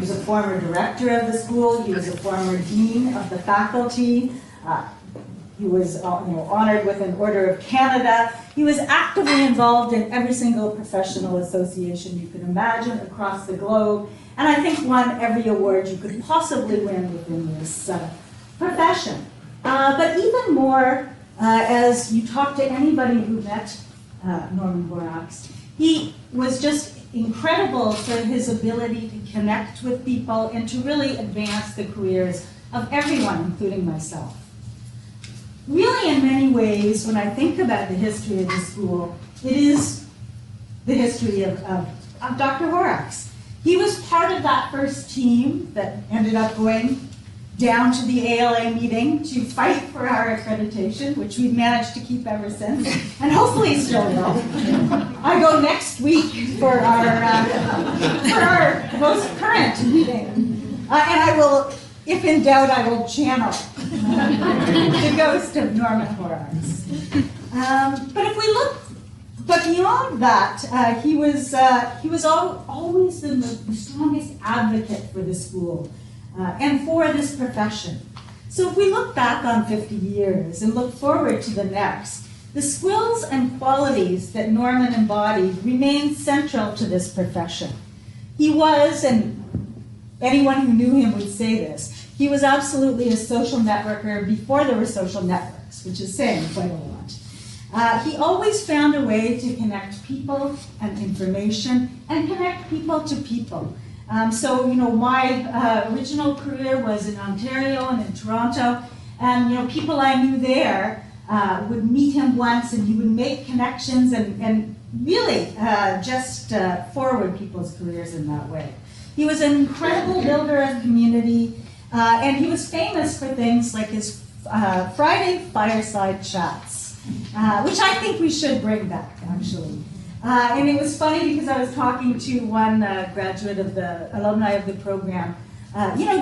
was a former director of the school. He was a former dean of the faculty. He was honored with an Order of Canada. He was actively involved in every single professional association you could imagine across the globe. And I think won every award you could possibly win within this profession. But even more, as you talk to anybody who met Norman Horrocks, he was just incredible for his ability to connect with people and to really advance the careers of everyone, including myself. Really, in many ways, when I think about the history of the school, it is the history of Dr. Horrocks. He was part of that first team that ended up going down to the ALA meeting to fight for our accreditation, which we've managed to keep ever since, and hopefully still will. I go next week for our most current meeting, and I will, if in doubt, I will channel the ghost of Norman Horrocks. But if we look, but beyond that, he was always the strongest advocate for the school and for this profession. So if we look back on 50 years and look forward to the next, the skills and qualities that Norman embodied remain central to this profession. He was, and anyone who knew him would say this, he was absolutely a social networker before there were social networks, which is saying quite a lot. He always found a way to connect people and information and connect people to people. So, my original career was in Ontario and in Toronto, and, people I knew there would meet him once and he would make connections and really just forward people's careers in that way. He was an incredible builder of community, and he was famous for things like his Friday fireside chats, which I think we should bring back, actually. And it was funny because I was talking to one graduate of the alumni of the program,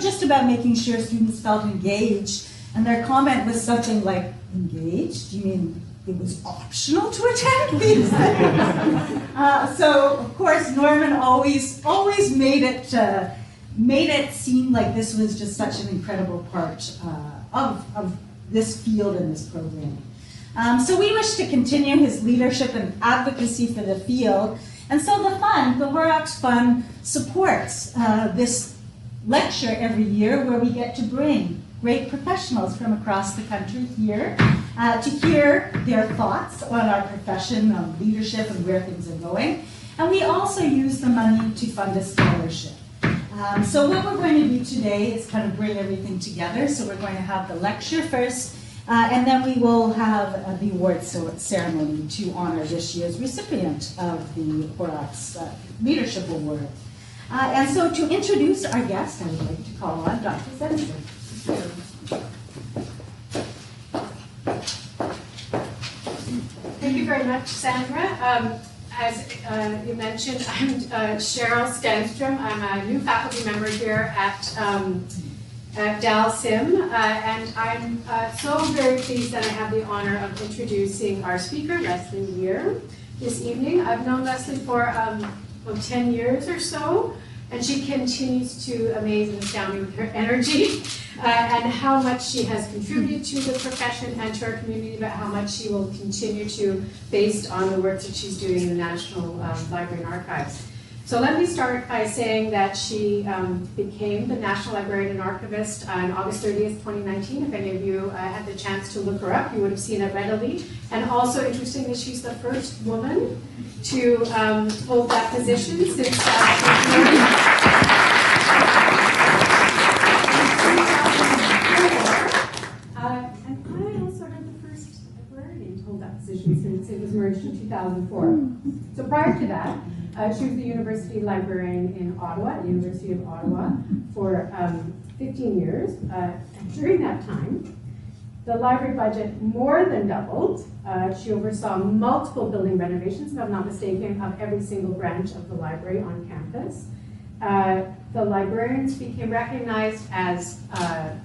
just about making sure students felt engaged. And their comment was something like, engaged? You mean it was optional to attend these things? So, of course, Norman always made it seem like this was just such an incredible part of this field and this program. So we wish to continue his leadership and advocacy for the field. And so the Horrocks Fund supports this lecture every year where we get to bring great professionals from across the country here to hear their thoughts on our profession, on leadership and where things are going. And we also use the money to fund a scholarship. So what we're going to do today is kind of bring everything together. So we're going to have the lecture first, and then we will have the award ceremony to honor this year's recipient of the Horrocks Leadership Award. And so to introduce our guest, I would like to call on Dr. Zenster. Thank you very much, Sandra. As you mentioned, I'm Cheryl Stenstrom. I'm a new faculty member here at Dalsim, and I'm so very pleased that I have the honor of introducing our speaker, Leslie Weir, this evening. I've known Leslie for about 10 years or so, and she continues to amaze and astound me with her energy and how much she has contributed to the profession and to our community, but how much she will continue to based on the work that she's doing in the National Library and Archives. So let me start by saying that she became the National Librarian and Archivist on August 30th, 2019. If any of you had the chance to look her up, you would have seen it readily. And also interesting that she's the first woman to hold that position since since it was merged in 2004. So prior to that, she was the University Librarian in Ottawa, the University of Ottawa, for 15 years. And during that time, the library budget more than doubled. She oversaw multiple building renovations, if I'm not mistaken, of every single branch of the library on campus. The librarians became recognized as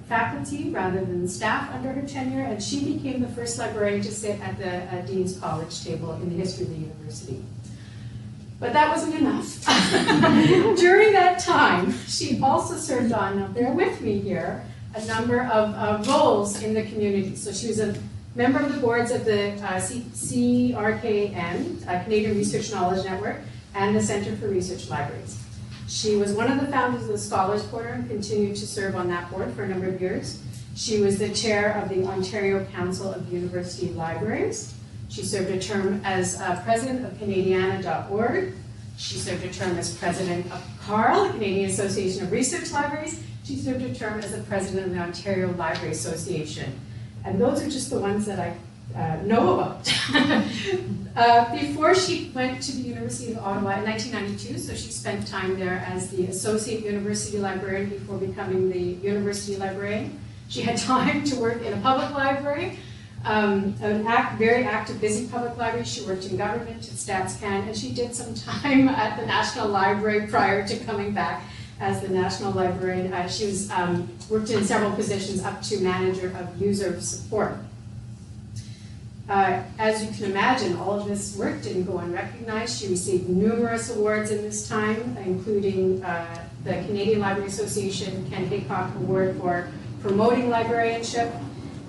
faculty rather than staff under her tenure, and she became the first librarian to sit at the Dean's College table in the history of the university. But that wasn't enough. During that time, she also served on, now bear with me here, a number of roles in the community. So she was a member of the boards of the CRKN, Canadian Research Knowledge Network, and the Centre for Research Libraries. She was one of the founders of the Scholars Quarter and continued to serve on that board for a number of years. She was the chair of the Ontario Council of University Libraries. She served a term as president of Canadiana.org. She served a term as president of CARL, the Canadian Association of Research Libraries. She served a term as the president of the Ontario Library Association. And those are just the ones that I know about. Before she went to the University of Ottawa in 1992, so she spent time there as the associate university librarian before becoming the university librarian. She had time to work in a public library, very active, busy public library. She worked in government at StatsCan, and she did some time at the National Library prior to coming back as the National Librarian. She was worked in several positions up to manager of user support. As you can imagine, all of this work didn't go unrecognized. She received numerous awards in this time, including the Canadian Library Association Ken Haycock Award for promoting librarianship,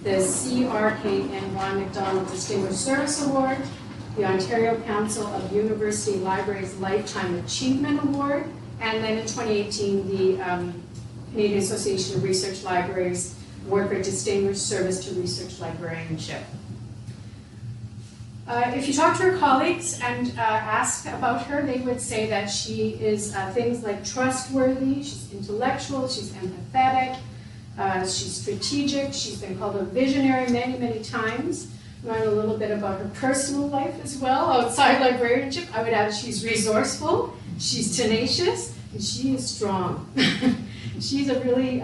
the CRKN Ron MacDonald Distinguished Service Award, the Ontario Council of University Libraries Lifetime Achievement Award, and then in 2018, the Canadian Association of Research Libraries Award for Distinguished Service to Research Librarianship. If you talk to her colleagues and ask about her, they would say that she is things like trustworthy, she's intellectual, she's empathetic, she's strategic, she's been called a visionary many, many times. Learn a little bit about her personal life as well, outside librarianship. I would add she's resourceful, she's tenacious, and she is strong. She's a really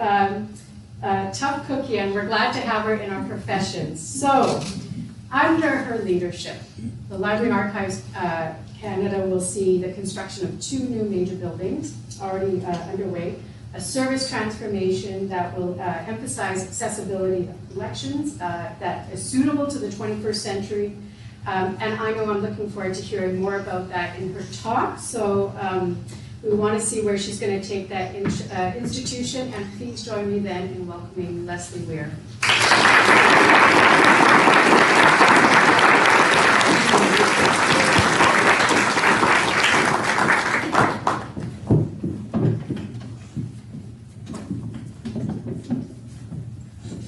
tough cookie, and we're glad to have her in our profession. So, under her leadership, the Library and Archives Canada will see the construction of 2 new major buildings already underway, a service transformation that will emphasize accessibility of collections that is suitable to the 21st century. And I know I'm looking forward to hearing more about that in her talk. So we want to see where she's going to take that institution. And please join me then in welcoming Leslie Weir.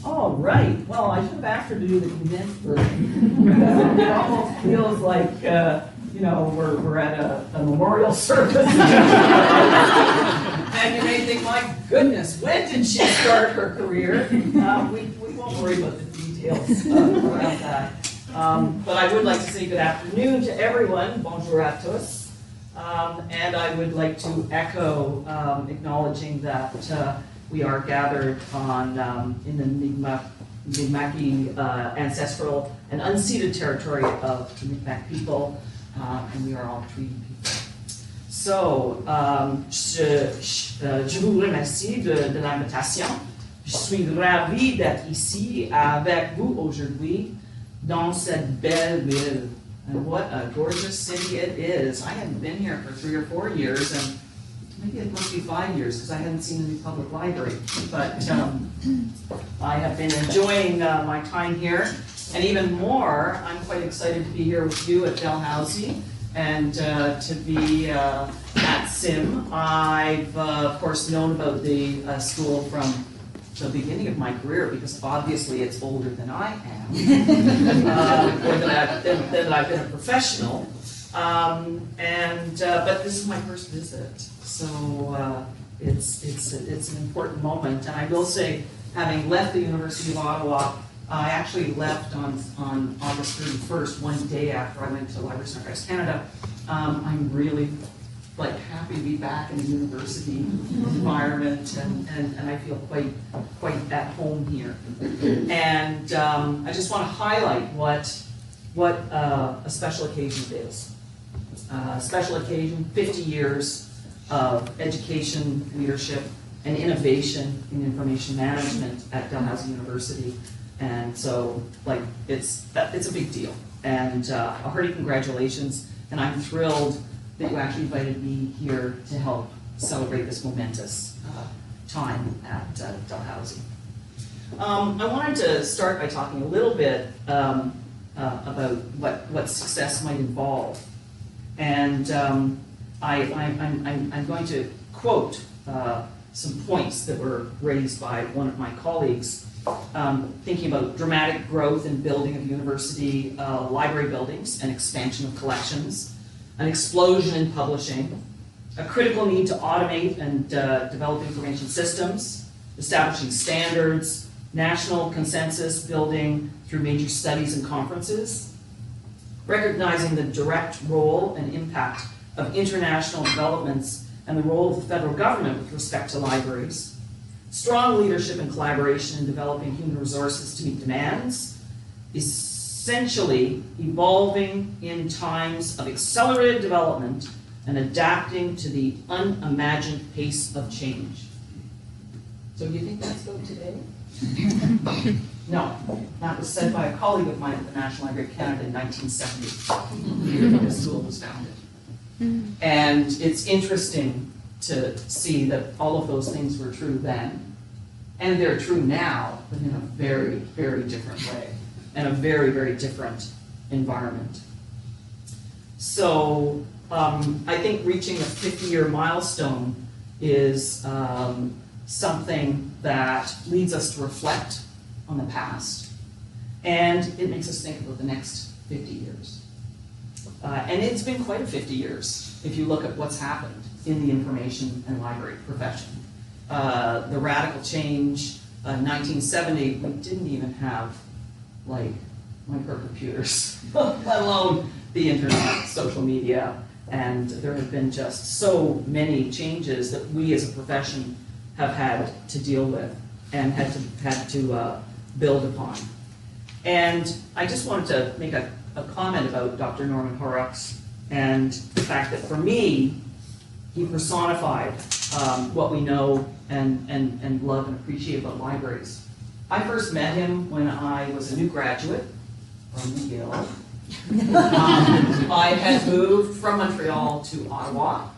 All right. Well, I should have asked her to do the condensed version. It almost feels like, you know, we're at a memorial service. And you may think, my goodness, when did she start her career? We won't worry about the details around that. But I would like to say good afternoon to everyone. Bonjour à tous. And I would like to echo acknowledging that we are gathered on in the Mi'kmaq ancestral and unceded territory of the Mi'kmaq people, and we are all treaty people. So, je vous remercie de l'invitation. Je suis ravie d'être ici avec vous aujourd'hui dans cette belle ville. And what a gorgeous city it is. I hadn't been here for 3 or 4 years, and maybe it must be 5 years because I hadn't seen the new public library. But I have been enjoying my time here. And even more, I'm quite excited to be here with you at Dalhousie and to be at SIM. I've, of course, known about the school from the beginning of my career because obviously it's older than I am, or that I've been a professional. But this is my first visit, so it's an important moment. And I will say, having left the University of Ottawa, I actually left on August 31st, one day after I went to Libraries and Archives Canada. I'm really happy to be back in the university environment, and I feel quite at home here. And I just want to highlight what a special occasion it is. Special occasion, 50 years of education, leadership, and innovation in information management at Dalhousie University. And so, it's a big deal. And a hearty congratulations. And I'm thrilled that you actually invited me here to help celebrate this momentous time at Dalhousie. I wanted to start by talking a little bit about what success might involve. And I'm going to quote some points that were raised by one of my colleagues, thinking about dramatic growth and building of university library buildings and expansion of collections, an explosion in publishing, a critical need to automate and develop information systems, establishing standards, national consensus building through major studies and conferences, recognizing the direct role and impact of international developments and the role of the federal government with respect to libraries, strong leadership and collaboration in developing human resources to meet demands, essentially evolving in times of accelerated development and adapting to the unimagined pace of change. So do you think that's so today? No, that was said by a colleague of mine at the National Library of Canada in 1970, the year that the school was founded. And it's interesting to see that all of those things were true then, and they're true now, but in a very, very different way, and a very, very different environment. So I think reaching a 50-year milestone is something that leads us to reflect on the past, and it makes us think about the next 50 years. And it's been quite a 50 years if you look at what's happened in the information and library profession. The radical change, 1970, we didn't even have like microcomputers, let alone the internet, social media, and there have been just so many changes that we as a profession have had to deal with and had to build upon. And I just wanted to make a comment about Dr. Norman Horrocks and the fact that for me, he personified what we know and love and appreciate about libraries. I first met him when I was a new graduate from McGill. I had moved from Montreal to Ottawa,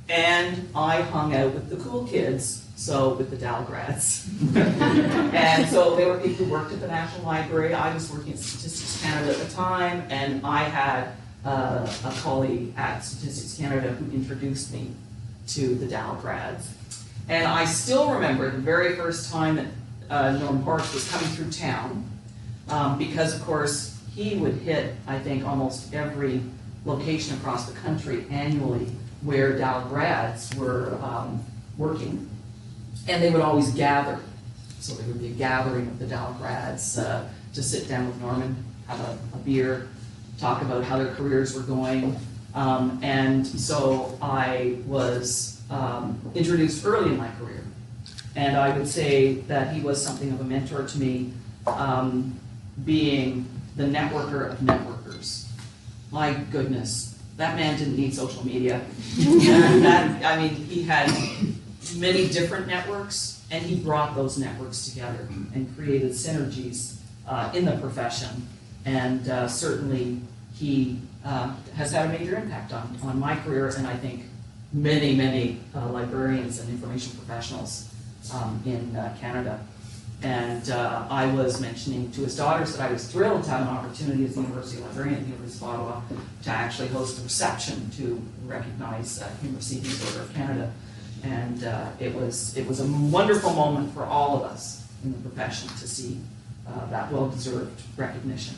and I hung out with the cool kids, so with the Dal grads. And so they were people who worked at the National Library. I was working at Statistics Canada at the time, and I had a colleague at Statistics Canada who introduced me to the Dal grads. And I still remember the very first time that Norman Horrocks was coming through town, because of course he would hit, I think, almost every location across the country annually where Dal grads were working. And they would always gather. So there would be a gathering of the Dal grads to sit down with Norman, have a beer, talk about how their careers were going. And so I was introduced early in my career. And I would say that he was something of a mentor to me, being the networker of networkers. My goodness, that man didn't need social media. I mean, he had many different networks, and he brought those networks together and created synergies in the profession. And certainly he has had a major impact on my career, and I think many, many librarians and information professionals in Canada. And I was mentioning to his daughters that I was thrilled to have an opportunity as the University Librarian at the University of Ottawa to actually host a reception to recognize him receiving the Order of Canada. And it was a wonderful moment for all of us in the profession to see that well-deserved recognition.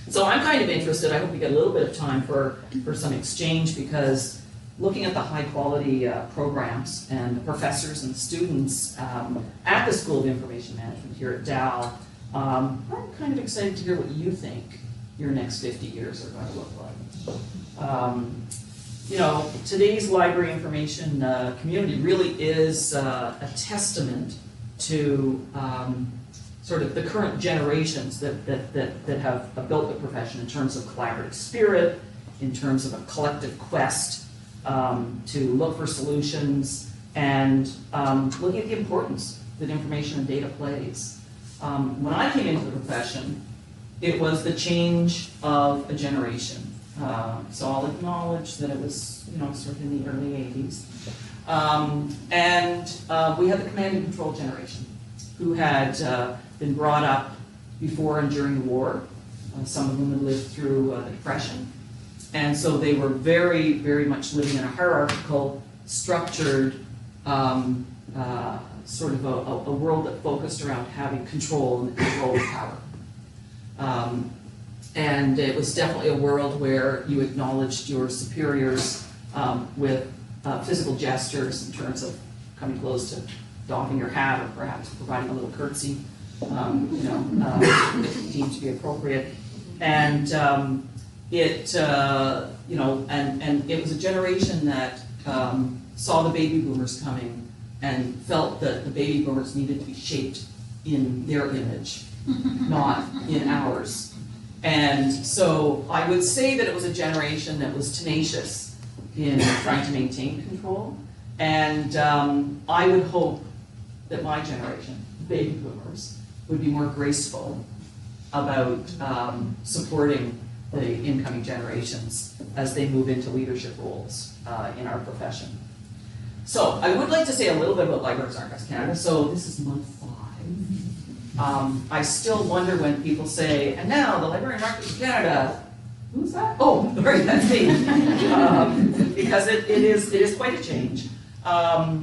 So I'm kind of interested, I hope we get a little bit of time for some exchange, because looking at the high-quality programs and the professors and students at the School of Information Management here at Dal, I'm kind of excited to hear what you think your next 50 years are going to look like. You know, today's library information community really is a testament to sort of the current generations that have built the profession in terms of collaborative spirit, in terms of a collective quest to look for solutions, and looking at the importance that information and data plays. When I came into the profession, it was the change of a generation. So I'll acknowledge that it was, sort of in the early 80s. We had the command and control generation who had been brought up before and during the war. Some of them had lived through the Depression. And so they were very, very much living in a hierarchical, structured, sort of a world that focused around having control and the control of power. And it was definitely a world where you acknowledged your superiors with physical gestures in terms of coming close to doffing your hat or perhaps providing a little curtsy, if deemed to be appropriate. And it was a generation that saw the baby boomers coming and felt that the baby boomers needed to be shaped in their image, not in ours. And so I would say that it was a generation that was tenacious in trying to maintain control. And I would hope that my generation, baby boomers, would be more graceful about supporting the incoming generations as they move into leadership roles in our profession. So I would like to say a little bit about Libraries and Archives Canada. So this is month 5. I still wonder when people say, and now the Library and Archives Canada, who's that? Oh, right, that's me. Because it is quite a change. I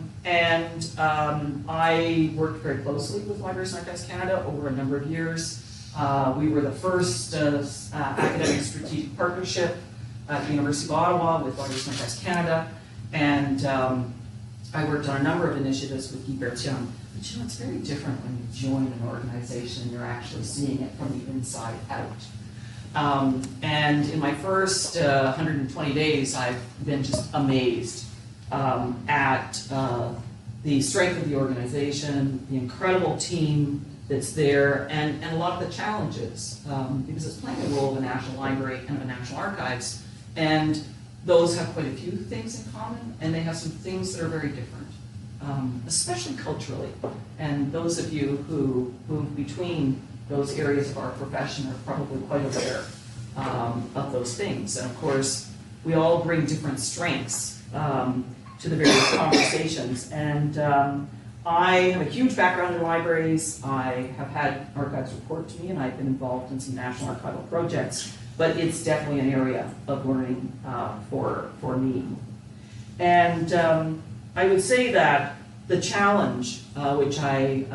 worked very closely with Libraries and Archives Canada over a number of years. We were the first academic strategic partnership at the University of Ottawa with Libraries and Archives Canada, and I worked on a number of initiatives with Guy Berthiaume. But it's very different when you join an organization and you're actually seeing it from the inside out. And in my first 120 days, I've been just amazed at the strength of the organization, the incredible team that's there, and a lot of the challenges, because it's playing the role of a National Library and of a National Archives, and those have quite a few things in common, and they have some things that are very different, especially culturally. And those of you who move between those areas of our profession are probably quite aware of those things. And of course, we all bring different strengths to the various conversations. And I have a huge background in libraries. I have had archives report to me, and I've been involved in some national archival projects, but it's definitely an area of learning for me. And I would say that the challenge, which I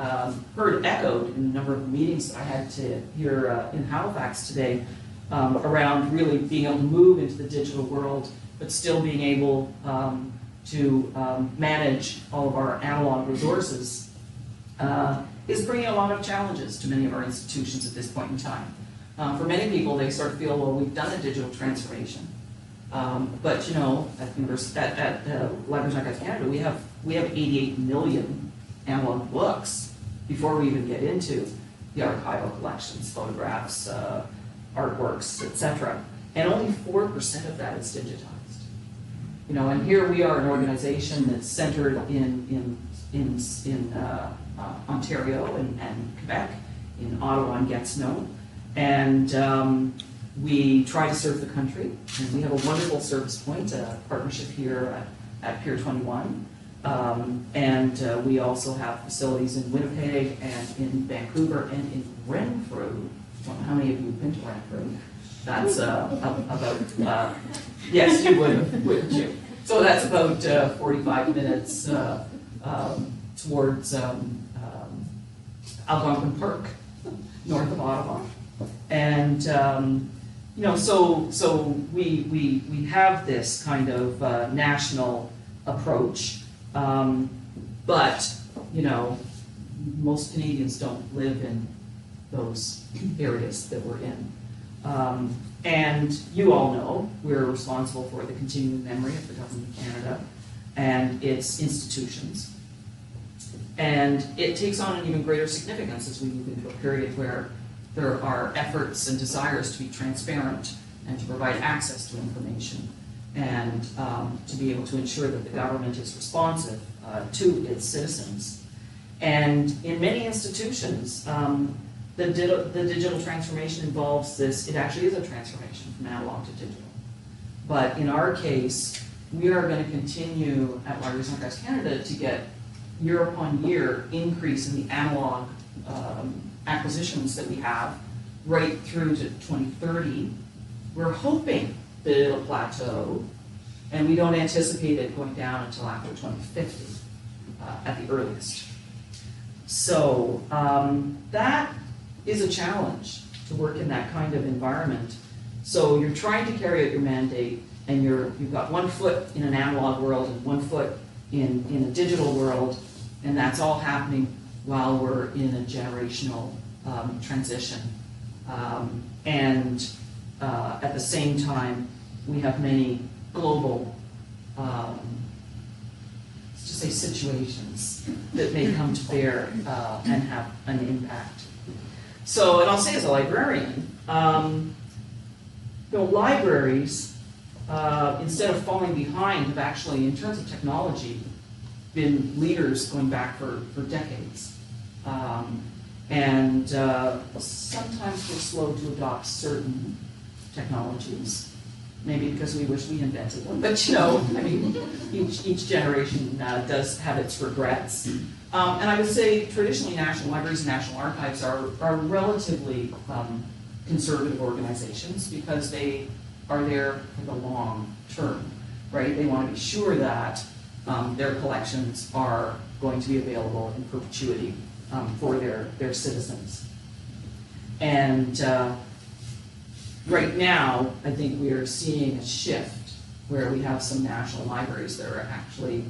heard echoed in a number of meetings that I had to hear in Halifax today, around really being able to move into the digital world, but still being able to manage all of our analog resources, is bringing a lot of challenges to many of our institutions at this point in time. For many people, they sort of feel, well, we've done a digital transformation. But at Libraries and Archives Canada, we have 88 million analog books before we even get into the archival collections, photographs, artworks, etc. And only 4% of that is digitized. And here we are, an organization that's centered in Ontario and Quebec, in Ottawa and Gatineau, and we try to serve the country, and we have a wonderful service point, a partnership here at Pier 21, and we also have facilities in Winnipeg and in Vancouver and in Renfrew. I don't know how many of you have been to Renfrew. That's about, yes, you would, wouldn't you? So that's about 45 minutes towards Algonquin Park, north of Ottawa. And so we have this kind of national approach, but most Canadians don't live in those areas that we're in. And you all know we're responsible for the continuing memory of the Government of Canada and its institutions. And it takes on an even greater significance as we move into a period where there are efforts and desires to be transparent and to provide access to information and to be able to ensure that the government is responsive to its citizens. And in many institutions, the digital transformation involves this. It actually is a transformation from analog to digital. But in our case, we are going to continue at Libraries and Archives Canada to get year upon year increase in the analog acquisitions that we have right through to 2030. We're hoping that it'll plateau, and we don't anticipate it going down until after 2050 at the earliest. So that is a challenge to work in that kind of environment. So you're trying to carry out your mandate, and you've got 1 foot in an analog world and 1 foot in a digital world, and that's all happening while we're in a generational transition. And at the same time, we have many global, let's just say, situations that may come to bear and have an impact. So, and I'll say as a librarian, libraries, instead of falling behind, have actually, in terms of technology, been leaders going back for decades. And sometimes we're slow to adopt certain technologies, maybe because we wish we invented them. But I mean, each generation does have its regrets. And I would say traditionally National Libraries and National Archives are relatively conservative organizations because they are there for the long term, right? They want to be sure that their collections are going to be available in perpetuity for their citizens. And right now, I think we are seeing a shift where we have some national libraries that are actually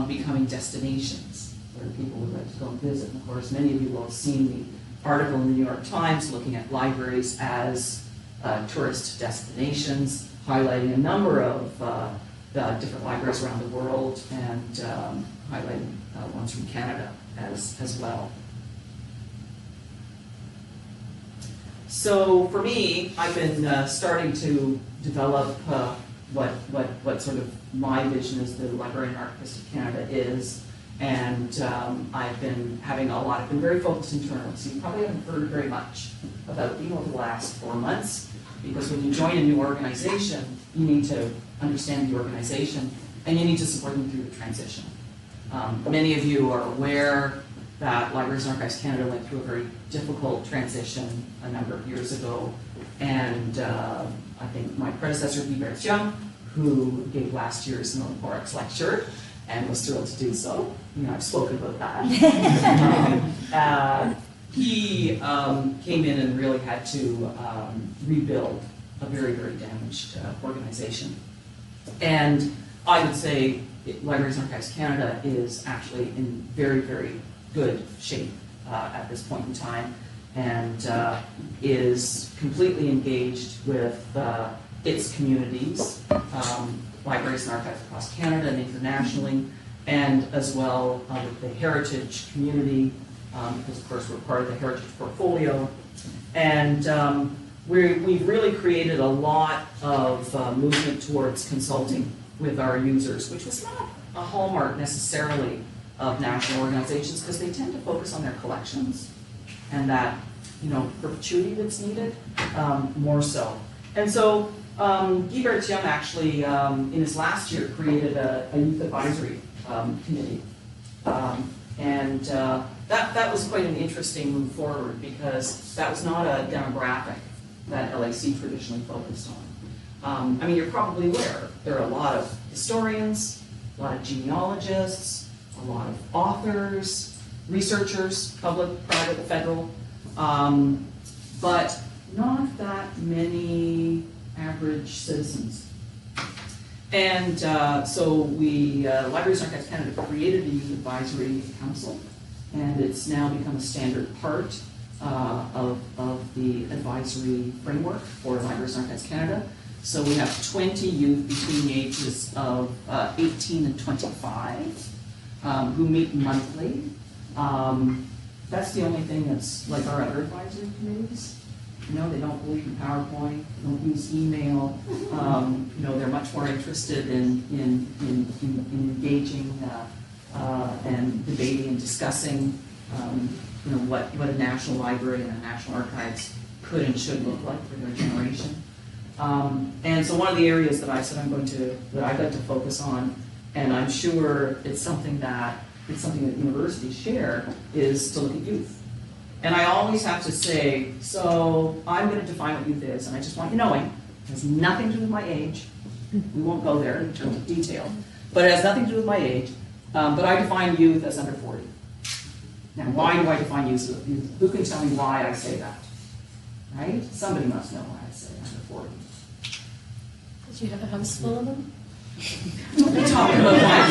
becoming destinations where people would like to go and visit. And of course, many of you will have seen the article in the New York Times looking at libraries as tourist destinations, highlighting a number of different libraries around the world, and highlighting ones from Canada as well. So for me, I've been starting to develop what sort of my vision as the Librarian Archivist of Canada is, and I've been very focused internally, so you probably haven't heard very much about me over the last 4 months, because when you join a new organization, you need to understand the organization, and you need to support them through the transition. Many of you are aware that Libraries and Archives Canada went through a very difficult transition a number of years ago, and I think my predecessor, Weir, who gave last year's Dalhousie-Horrocks lecture, and was thrilled to do so. I've spoken about that. He came in and really had to rebuild a very, very damaged organization. And I would say Libraries and Archives Canada is actually in very, very good shape at this point in time, and is completely engaged with its communities, libraries and archives across Canada and internationally, and as well with the heritage community, because of course we're part of the heritage portfolio. And we've really created a lot of movement towards consulting with our users, which was not a hallmark necessarily of national organizations, because they tend to focus on their collections and that perpetuity that's needed more so. And so Guy Berthiaume actually, in his last year, created a youth advisory committee. And that was quite an interesting move forward, because that was not a demographic that LAC traditionally focused on. I mean, you're probably aware, there are a lot of historians, a lot of genealogists, a lot of authors, researchers, public, private, federal, but not that many average citizens. And so we, Libraries and Archives Canada, created a youth advisory council, and it's now become a standard part of the advisory framework for Libraries and Archives Canada. So we have 20 youth between the ages of 18 and 25 who meet monthly. That's the only thing that's like our other advisory committees. They don't believe in PowerPoint, they don't use email. They're much more interested in engaging and debating and discussing what a national library and a national archives could and should look like for their generation. And so one of the areas that I said I'd like to focus on, and I'm sure it's something that universities share, is to look at youth. And I always have to say, so I'm going to define what youth is, and I just want you knowing, it has nothing to do with my age. We won't go there in terms of detail, but it has nothing to do with my age. But I define youth as under 40. Now, why do I define youth as youth? Who can tell me why I say that? Right? Somebody must know why I say under 40. Did you have a house full of them? Don't be talking about my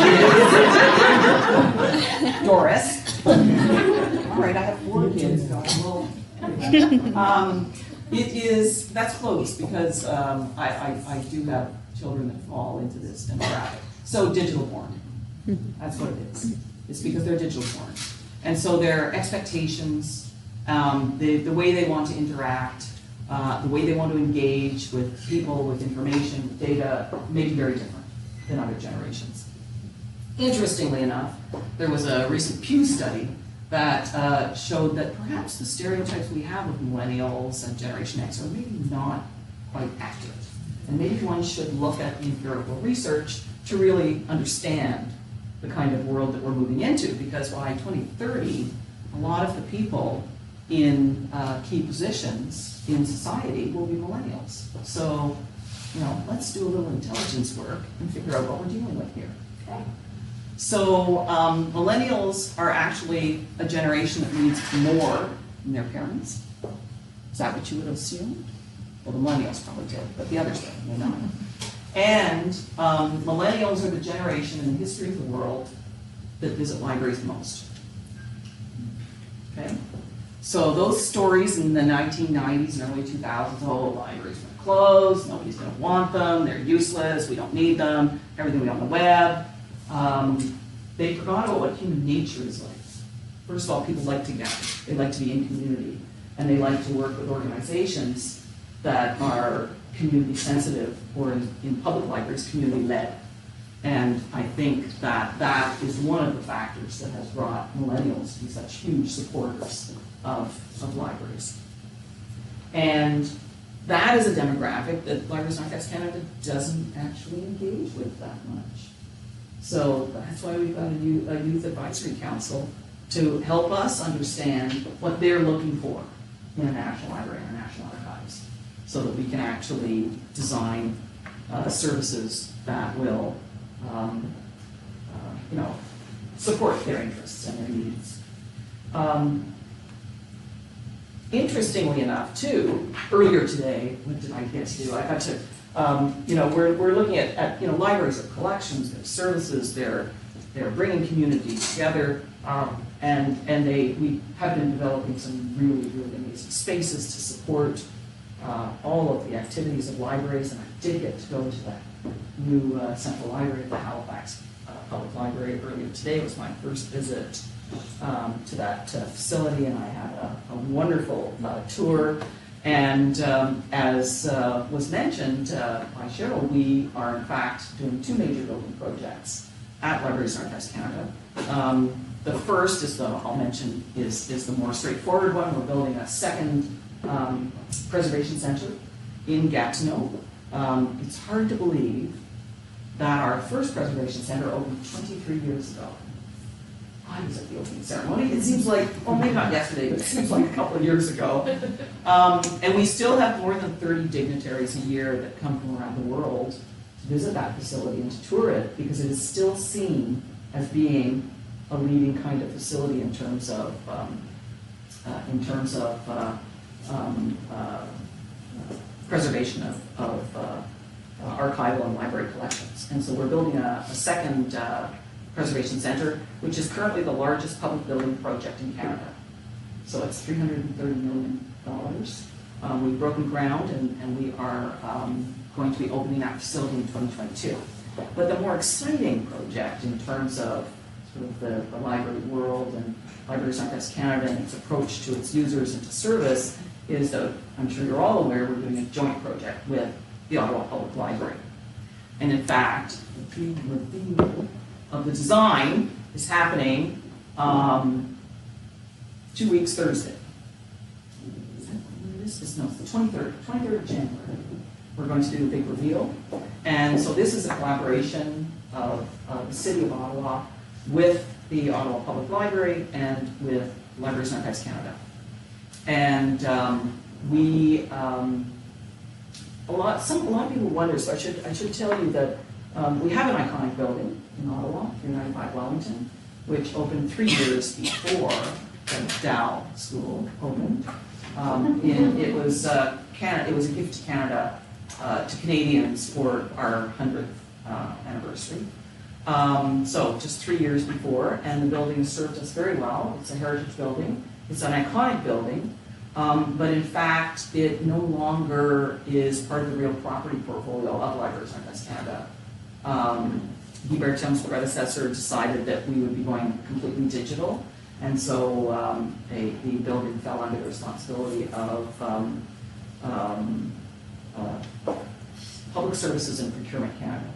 kids. Doris. All right, I have 4 kids, so I will. That's close because I do have children that fall into this demographic. So digital porn, that's what it is. It's because they're digital porn. And so their expectations, the way they want to interact, the way they want to engage with people, with information, with data, may be very different than other generations. Interestingly enough, there was a recent Pew study that showed that perhaps the stereotypes we have of millennials and Generation X are maybe not quite accurate. And maybe one should look at empirical research to really understand the kind of world that we're moving into, because by 2030, a lot of the people in key positions in society will be millennials. So, let's do a little intelligence work and figure out what we're dealing with here. Okay. So, millennials are actually a generation that needs more than their parents. Is that what you would assume? Well, the millennials probably did, but the others did not. And millennials are the generation in the history of the world that visit libraries the most. Okay? So those stories in the 1990s and early 2000s, oh, libraries are going to close, nobody's going to want them, they're useless, we don't need them, everything will be on the web. They forgot about what human nature is like. First of all, people like to gather, they like to be in community, and they like to work with organizations that are community sensitive, or in public libraries, community led. And I think that that is one of the factors that has brought millennials to be such huge supporters of libraries. And that is a demographic that Libraries and Archives Canada doesn't actually engage with that much. So that's why we've got a youth advisory council to help us understand what they're looking for in a national library and a national archives, so that we can actually design services that will support their interests and their needs. Interestingly enough, too, earlier today, what did I get to do? I got to, we're looking at libraries are collections, they're services, they're bringing communities together, and we have been developing some really, really amazing spaces to support all of the activities of libraries, and I did get to go to that new central library at the Halifax Public Library earlier today. It was my first visit to that facility, and I had a wonderful tour. And as was mentioned by Cheryl, we are in fact doing 2 major building projects at Libraries and Archives Canada. The first is I'll mention is the more straightforward one. We're building a second preservation center in Gatineau. It's hard to believe that our first preservation center opened 23 years ago. I was at the opening ceremony. It seems like, well, maybe not yesterday, but it seems like a couple of years ago. And we still have more than 30 dignitaries a year that come from around the world to visit that facility and to tour it, because it is still seen as being a leading kind of facility in terms of preservation of archival and library collections. And so we're building a second preservation center, which is currently the largest public building project in Canada. So it's $330 million. We've broken ground, and we are going to be opening that facility in 2022. But the more exciting project in terms of sort of the library world and Libraries and Archives Canada and its approach to its users and to service is that, I'm sure you're all aware, we're doing a joint project with the Ottawa Public Library. And in fact, the reveal of the design is happening 2 weeks Thursday. Is that when it is? No, it's the 23rd of January. we're going to do a big reveal. And so this is a collaboration of the City of Ottawa with the Ottawa Public Library and with Libraries and Archives Canada. And a lot of people wonder, so I should tell you that we have an iconic building in Ottawa, 395 Wellington, which opened 3 years before the Dow School opened. It was a gift to Canada, to Canadians for our 100th anniversary. So just 3 years before, and the building has served us very well. It's a heritage building. It's an iconic building, but in fact, it no longer is part of the real property portfolio of Libraries and Archives Canada. Guy Bertium's predecessor decided that we would be going completely digital, and so the building fell under the responsibility of Public Services and Procurement Canada,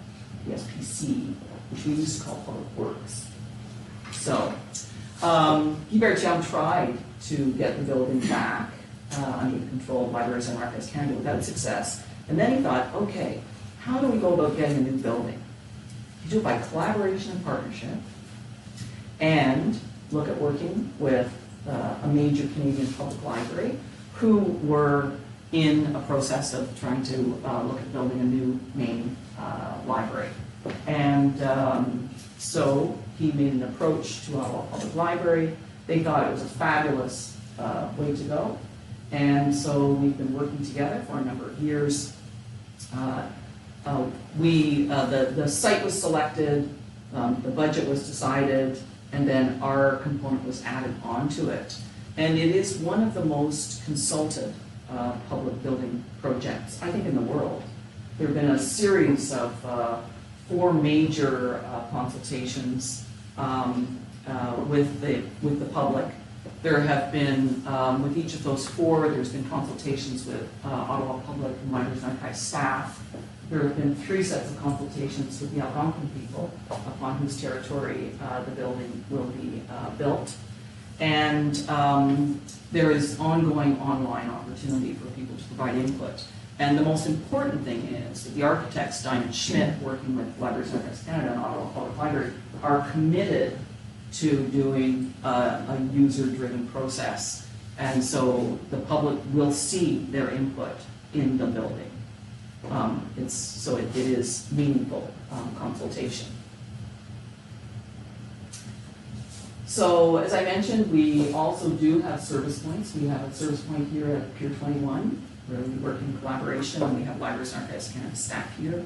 PSPC, which we used to call Public Works. So, Guy Bertium tried to get the building back under the control of Libraries and Archives Canada without success. And then he thought, okay, how do we go about getting a new building? You do it by collaboration and partnership, and look at working with a major Canadian public library who were in a process of trying to look at building a new main library. And so he made an approach to Ottawa Public Library. They thought it was a fabulous way to go. And so we've been working together for a number of years. The site was selected, the budget was decided, and then our component was added onto it. And it is one of the most consulted public building projects, I think, in the world. There have been a series of 4 major consultations with the public. There have been, with each of those 4, there's been consultations with Ottawa Public and Libraries and Archives staff. There have been 3 sets of consultations with the Algonquin people, upon whose territory the building will be built. And there is ongoing online opportunity for people to provide input. And the most important thing is that the architects, Stein and Schmidt, working with Libraries and Archives Canada and Ottawa Public Library, are committed to doing a user-driven process. And so the public will see their input in the building. It is meaningful consultation. So as I mentioned, we also do have service points. We have a service point here at Pier 21, where we work in collaboration, and we have Libraries and Archives Canada staff here.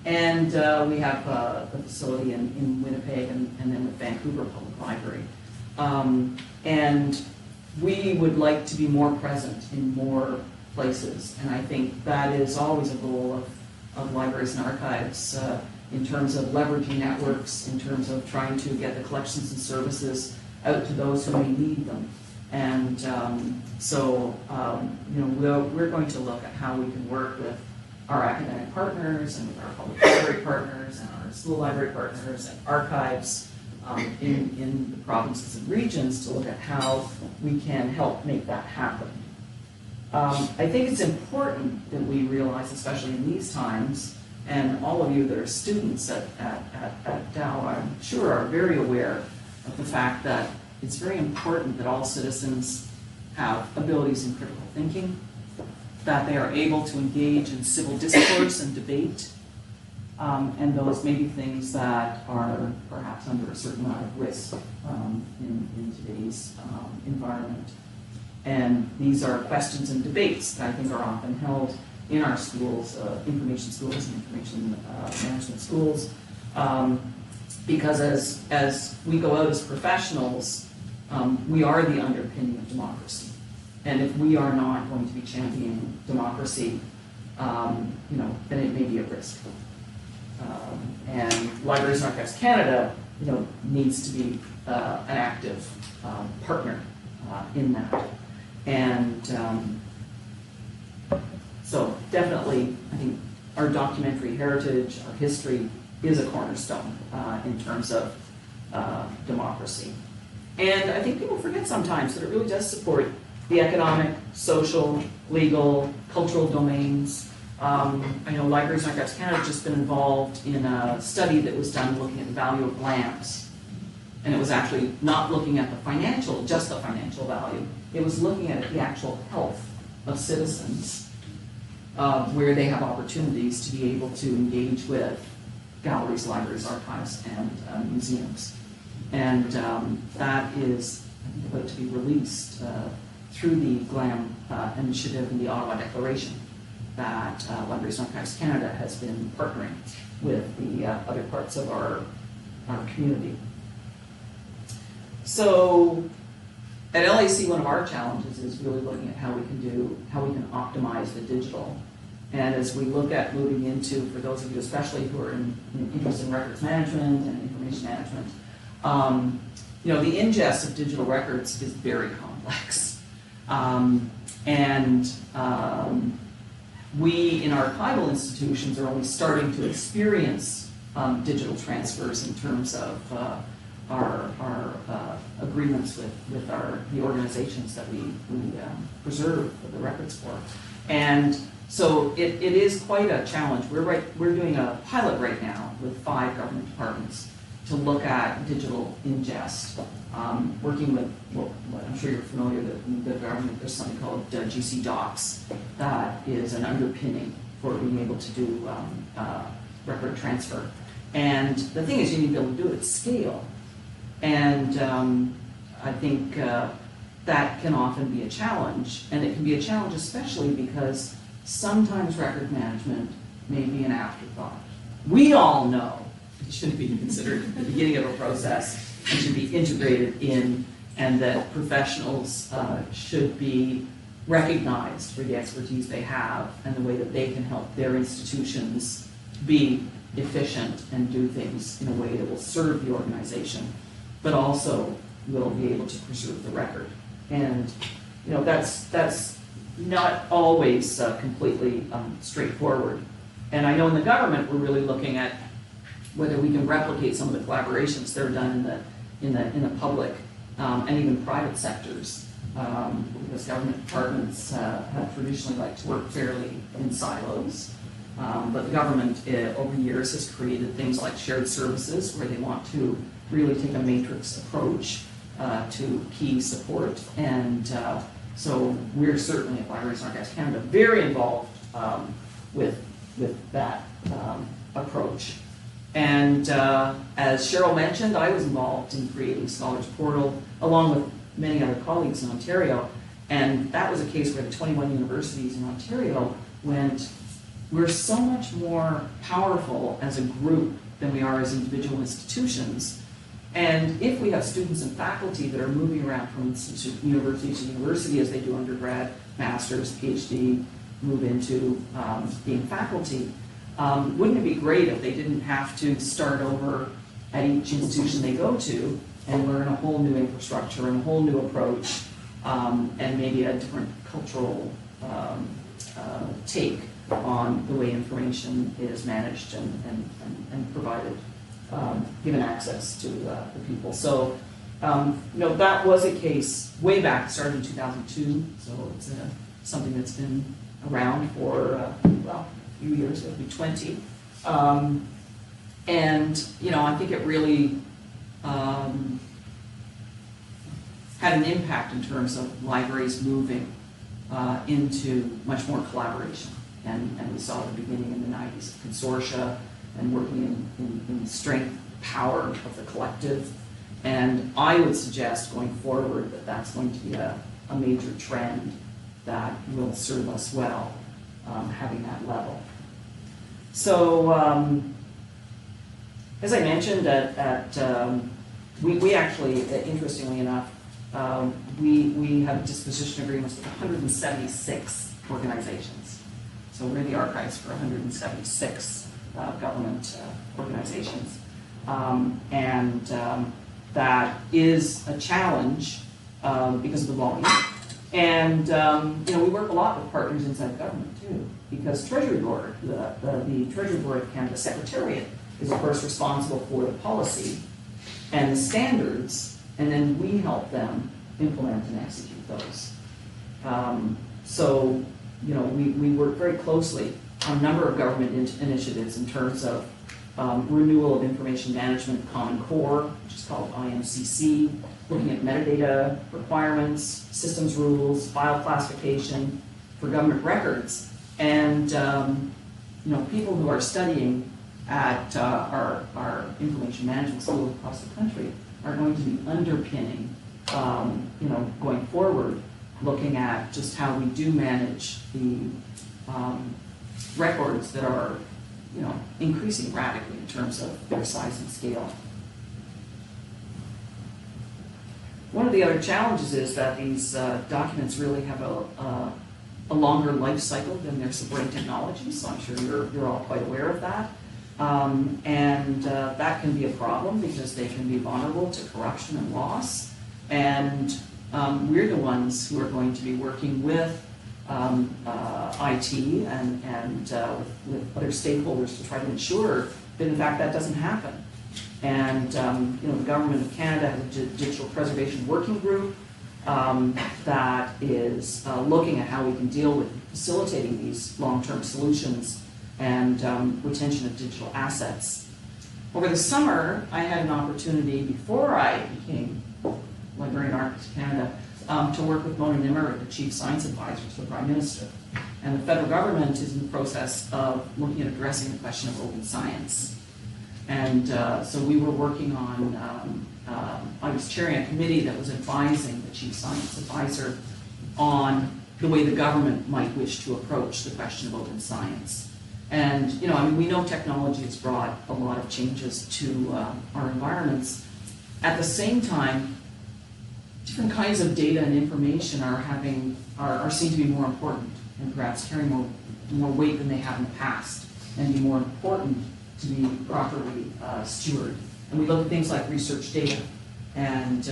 And we have the facility in Winnipeg and then with Vancouver Public Library. And we would like to be more present in more places, and I think that is always a goal of Libraries and Archives in terms of leveraging networks, in terms of trying to get the collections and services out to those who may need them. And we're going to look at how we can work with our academic partners and with our public library partners and our school library partners and archives in the provinces and regions to look at how we can help make that happen. I think it's important that we realize, especially in these times, and all of you that are students at Dow, I'm sure are very aware of the fact that it's very important that all citizens have abilities in critical thinking, that they are able to engage in civil discourse and debate, and those may be things that are perhaps under a certain amount of risk in today's environment. And these are questions and debates that I think are often held in our schools, information schools and information management schools, because as we go out as professionals, we are the underpinning of democracy. And if we are not going to be championing democracy, then it may be at risk. And Libraries and Archives Canada, needs to be an active partner in that. And so definitely, I think our documentary heritage, our history, is a cornerstone in terms of democracy. And I think people forget sometimes that it really does support the economic, social, legal, cultural domains. I know Libraries and Archives Canada has just been involved in a study that was done looking at the value of lands. And it was actually not looking at the financial, just the financial value. It was looking at the actual health of citizens, where they have opportunities to be able to engage with galleries, libraries, archives, and museums. And that is, I think, about to be released through the GLAM initiative and the Ottawa Declaration that Libraries and Archives Canada has been partnering with the other parts of our community. So at LAC, one of our challenges is really looking at how we can optimize the digital. And as we look at moving into, for those of you especially who are interested in records management and information management, the ingest of digital records is very complex. We in archival institutions are only starting to experience digital transfers in terms of our agreements with the organizations that we preserve the records for. And so it is quite a challenge. We're doing a pilot right now with 5 government departments to look at digital ingest, working with, well, I'm sure you're familiar that the government, there's something called GC Docs that is an underpinning for being able to do record transfer. And the thing is, you need to be able to do it at scale. And I think that can often be a challenge, and it can be a challenge especially because sometimes record management may be an afterthought. We all know it should be considered at the beginning of a process and should be integrated in, and that professionals should be recognized for the expertise they have and the way that they can help their institutions be efficient and do things in a way that will serve the organization, but also will be able to preserve the record. And that's not always completely straightforward. And I know in the government we're really looking at whether we can replicate some of the collaborations that are done in the public and even private sectors, because government departments have traditionally liked to work fairly in silos. But the government over the years has created things like shared services where they want to really take a matrix approach to key support. And so we're certainly at Libraries and Archives Canada very involved with that approach. And as Cheryl mentioned, I was involved in creating Scholars Portal along with many other colleagues in Ontario. And that was a case where the 21 universities in Ontario went, we're so much more powerful as a group than we are as individual institutions. And if we have students and faculty that are moving around from university to university as they do undergrad, master's, PhD, move into being faculty, wouldn't it be great if they didn't have to start over at each institution they go to and learn a whole new infrastructure and a whole new approach and maybe a different cultural take on the way information is managed and provided, given access to the people. So, that was a case way back, started in 2002, so it's something that's been around for, a few years, it'll be 20. I think it really had an impact in terms of libraries moving into much more collaboration. And we saw at the beginning in the 90s of consortia and working in the strength, power of the collective. And I would suggest going forward that that's going to be a major trend that will serve us well, having that level. So, as I mentioned, we actually, interestingly enough, we have disposition agreements with 176 organizations. So we're in the archives for 176 government organizations. That is a challenge because of the volume. And we work a lot with partners inside the government too, because Treasury Board, the Treasury Board of Canada Secretariat is of course responsible for the policy and the standards, and then we help them implement and execute those. We work very closely a number of government initiatives in terms of renewal of information management common core, which is called IMCC, looking at metadata requirements, systems rules, file classification for government records. And people who are studying at our information management school across the country are going to be underpinning, going forward, looking at just how we do manage the records that are, increasing radically in terms of their size and scale. One of the other challenges is that these documents really have a longer life cycle than their supporting technologies, so I'm sure you're all quite aware of that. That can be a problem because they can be vulnerable to corruption and loss. And we're the ones who are going to be working with IT and with other stakeholders to try to ensure that in fact that doesn't happen. And the Government of Canada has a digital preservation working group that is looking at how we can deal with facilitating these long-term solutions and retention of digital assets. Over the summer, I had an opportunity before I became Librarian Architect of Canada to work with Mona Nimmer, the Chief Science Advisor to the Prime Minister. And the federal government is in the process of looking at addressing the question of open science. And so we were working on, I was chairing a committee that was advising the Chief Science Advisor on the way the government might wish to approach the question of open science. And, we know technology has brought a lot of changes to our environments. At the same time, different kinds of data and information are seen to be more important and perhaps carry more weight than they have in the past and be more important to be properly stewarded. And we look at things like research data and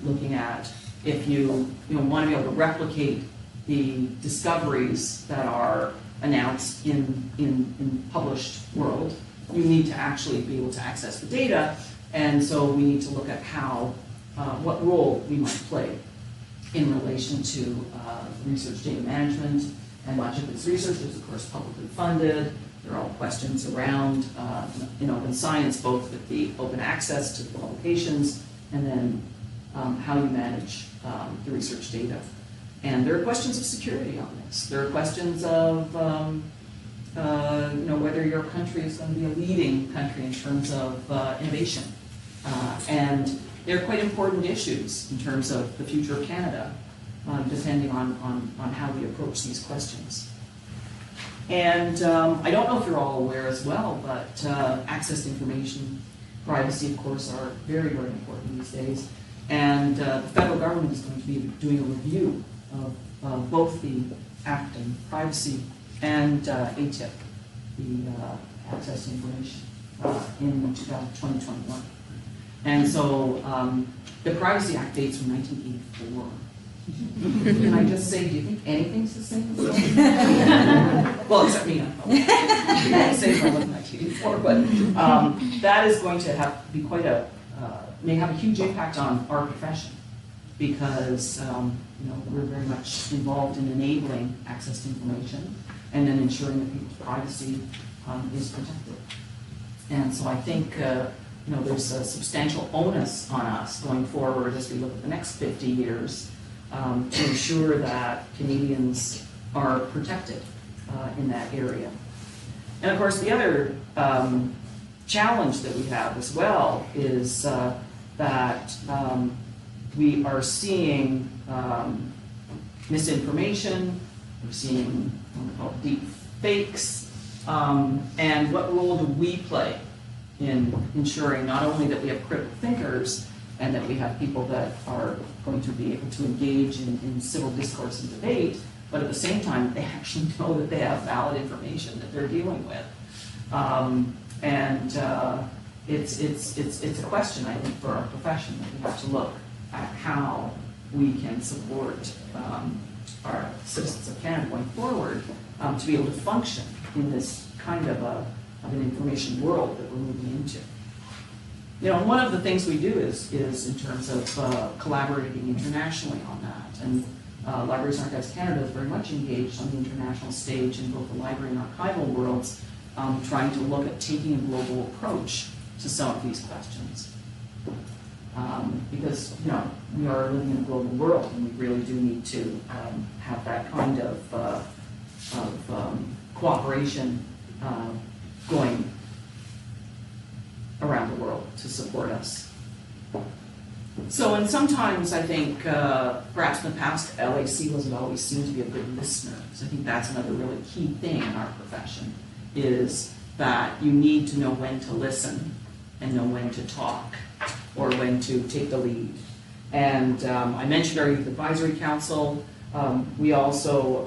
looking at if you want to be able to replicate the discoveries that are announced in published world, you need to actually be able to access the data. And so we need to look at what role we might play in relation to research data management. And much of this research is, of course, publicly funded. There are all questions around in open science, both with the open access to the publications and then how you manage the research data. And there are questions of security on this. There are questions of whether your country is going to be a leading country in terms of innovation. And they're quite important issues in terms of the future of Canada, depending on how we approach these questions. And I don't know if you're all aware as well, but access to information, privacy, of course, are very, very important these days. And the federal government is going to be doing a review of both the Act on Privacy and ATIP, the Access to Information, in 2021. And so the Privacy Act dates from 1984. Can I just say, do you think anything's the same? Well, except me. I can't say if I wasn't 1984, but that is going to be may have a huge impact on our profession because we're very much involved in enabling access to information and then ensuring that people's privacy is protected. And so I think there's a substantial onus on us going forward as we look at the next 50 years to ensure that Canadians are protected in that area. And of course, the other challenge that we have as well is that we are seeing misinformation, we're seeing what we call deep fakes, and what role do we play in ensuring not only that we have critical thinkers and that we have people that are going to be able to engage in civil discourse and debate, but at the same time they actually know that they have valid information that they're dealing with. It's a question, I think, for our profession that we have to look at how we can support our citizens of Canada going forward to be able to function in this kind of an information world that we're moving into. One of the things we do is in terms of collaborating internationally on that. And Libraries and Archives Canada is very much engaged on the international stage in both the library and archival worlds, trying to look at taking a global approach to some of these questions. Because, you know, we are living in a global world, and we really do need to have that kind of cooperation going around the world to support us. So, and sometimes I think perhaps in the past, LAC wasn't always seen to be a good listener. So I think that's another really key thing in our profession, is that you need to know when to listen and know when to talk, or when to take the lead. And I mentioned our Youth Advisory Council. We also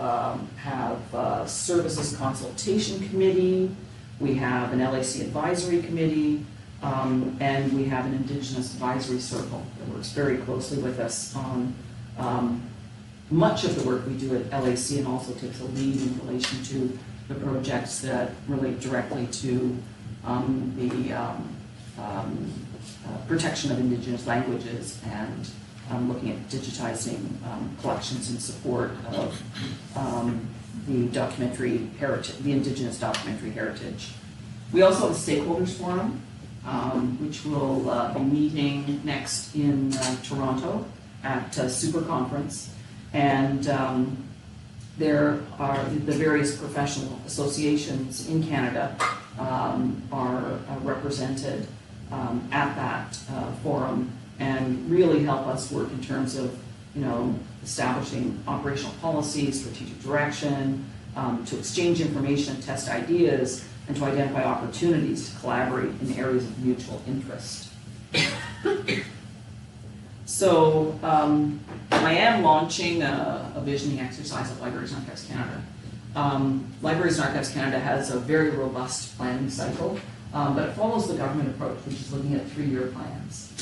have a Services Consultation Committee. We have an LAC Advisory Committee. And we have an Indigenous Advisory Circle that works very closely with us on much of the work we do at LAC, and also takes a lead in relation to the projects that relate directly to the protection of Indigenous languages, and looking at digitizing collections in support of the documentary heritage, the Indigenous documentary heritage. We also have a stakeholders forum, which will be meeting next in Toronto at Super Conference, and there are the various professional associations in Canada are represented at that forum, and really help us work in terms of, you know, establishing operational policies, strategic direction, to exchange information, test ideas, and to identify opportunities to collaborate in areas of mutual interest. So I am launching a visioning exercise at Libraries and Archives Canada. Libraries and Archives Canada has a very robust planning cycle, but it follows the government approach, which is looking at 3-year plans.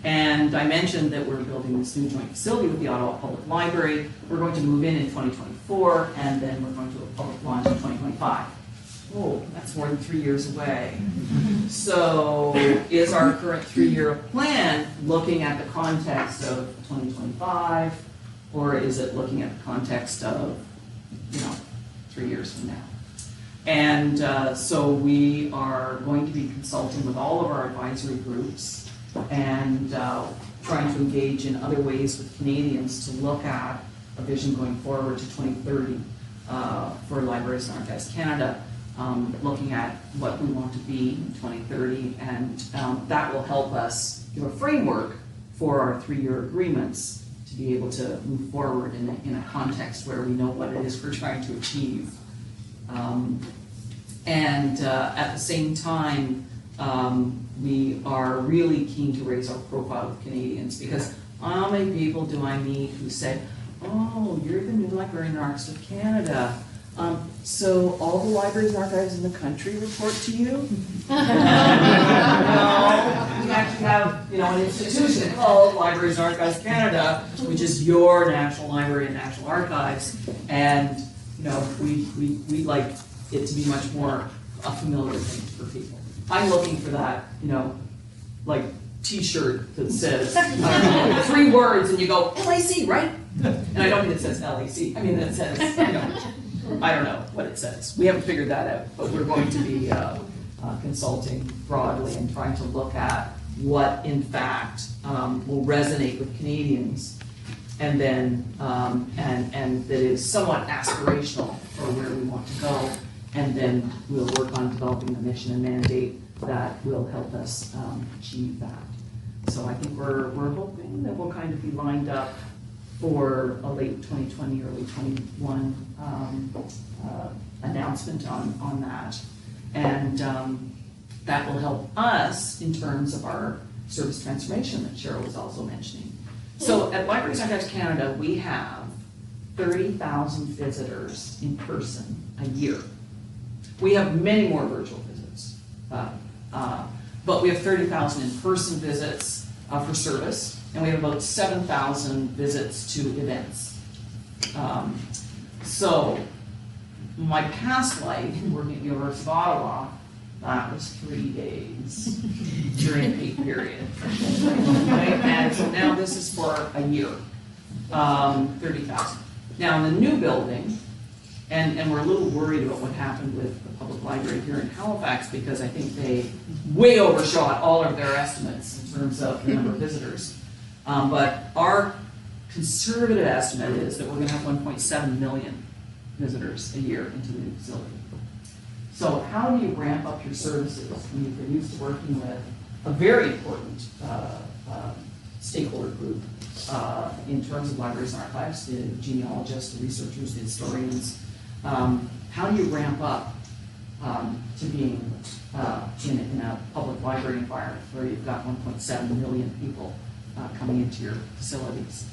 And I mentioned that we're building this new joint facility with the Ottawa Public Library. We're going to move in 2024, and then we're going to do a public launch in 2025. Oh, that's more than 3 years away. So is our current 3-year plan looking at the context of 2025, or is it looking at the context of, you know, 3 years from now? And so we are going to be consulting with all of our advisory groups and trying to engage in other ways with Canadians to look at a vision going forward to 2030 for Libraries and Archives Canada. Looking at what we want to be in 2030, and that will help us give a framework for our 3-year agreements to be able to move forward in a context where we know what it is we're trying to achieve. And at the same time, we are really keen to raise our profile with Canadians, because how many people do I meet who say, "Oh, you're the new Librarian in Archives of Canada. So all the libraries and archives in the country report to you?" No, we actually have, you know, an institution called Libraries and Archives Canada, which is your national library and national archives, and you know, we'd like it to be much more a familiar thing for people. I'm looking for that, you know, like T-shirt that says 3 words, and you go LAC, right? And I don't mean it says LAC. I mean it says, you know, I don't know what it says. We haven't figured that out, but we're going to be consulting broadly and trying to look at what, in fact, will resonate with Canadians, and then and that is somewhat aspirational for where we want to go, and then we'll work on developing the mission and mandate that will help us achieve that. So I think we're hoping that we'll kind of be lined up for a late 2020, early 21 announcement on that. And that will help us in terms of our service transformation that Cheryl was also mentioning. So at Libraries and Archives Canada, we have 30,000 visitors in person a year. We have many more virtual visits, but we have 30,000 in-person visits for service, and we have about 7,000 visits to events. So my past life working at the University of Ottawa, that was 3 days during a peak period. Right? And so now this is for a year. 30,000. Now, in the new building, and we're a little worried about what happened with the public library here in Halifax, because I think they way overshot all of their estimates in terms of the number of visitors. But our conservative estimate is that we're gonna have 1.7 million visitors a year into the new facility. So how do you ramp up your services when you've been used to working with a very important stakeholder group in terms of libraries and archives, the genealogists, the researchers, the historians? How do you ramp up to being in a public library environment where you've got 1.7 million people coming into your facilities?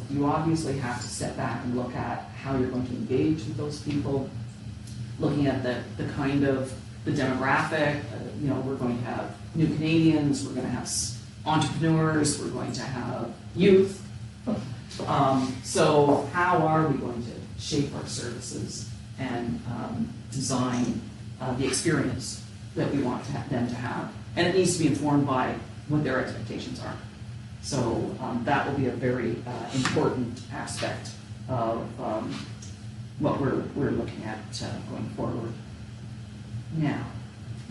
You obviously have to step back and look at how you're going to engage with those people, looking at the kind of the demographic. We're going to have new Canadians, we're going to have entrepreneurs, we're going to have youth. So how are we going to shape our services and design the experience that we want them to have? And it needs to be informed by what their expectations are. So that will be a very important aspect of what we're looking at going forward. Now,